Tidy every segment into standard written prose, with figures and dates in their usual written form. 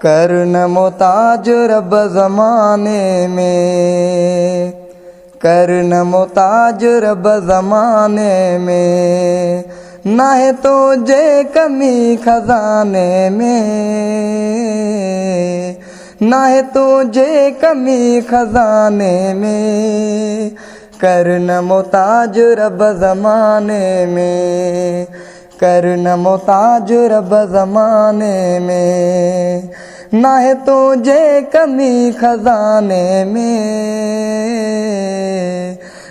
करन मोताज रब ज़माने में, करन मोताज रब ज़माने में, ना है तुझे कमी खजाने में, ना है तुझे कमी खजाने में, करन मोताज रब ज़माने में, करन मोताज रब ज़माने में, ना है तुझे कमी खजाने में,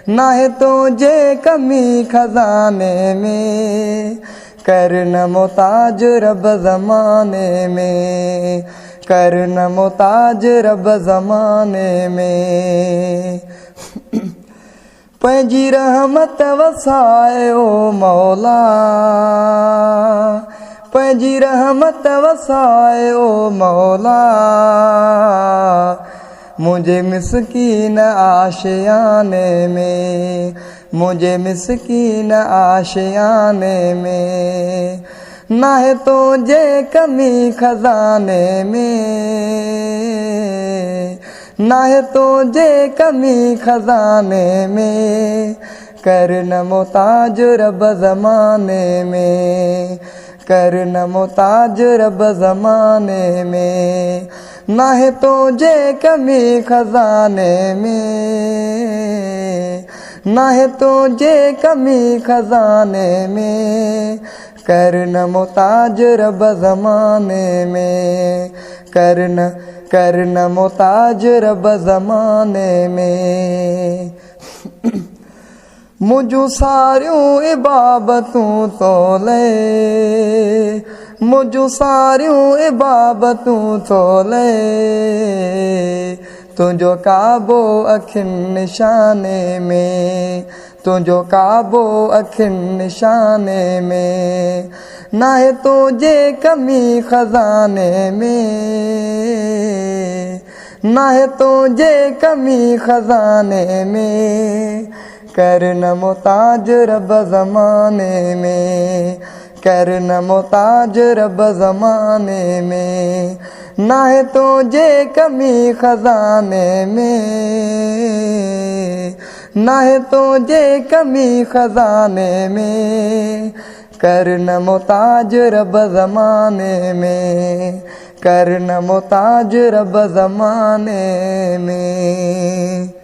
ना है तुझे कमी खजाने में, करन मोताज रब ज़माने में, करन मोताज रब ज़माने में। पंहिंजी रहमत वसाए ओ मौला, पंहिंजी रहमत वसाए ओ मौला, मुझे मिस्कीन आशियाने में, मुझे मिस्कीन आशियाने में, ना है तुझे कमी खजाने में, ना है तुझे कमी खजाने में, करन मोताज रब ज़माने में, करन मोताज रब ज़माने में, ना है तुझे कमी खजाने में, ना है तुझे कमी खजाने में, करन मोताज रब ज़माने में, करन करन मोताज रब ज़माने में। मुझू सारियूं इबाबतूं तो ले, मुझू सारियूं इबाबतूं तो ले, तुझो काबो अखियुनि निशाने में, तुझो काबो अखियुनि निशाने में, ना है तुझे कमी खजाने में, ना है तुझे कमी खजाने में, करन मोताज रब ज़माने में, करन मोताज रब ज़माने में, ना है तुझे कमी खजाने में, ना है तुझे कमी खजाने में, करन मोताज रब ज़माने में, करन मोताज रब ज़माने में।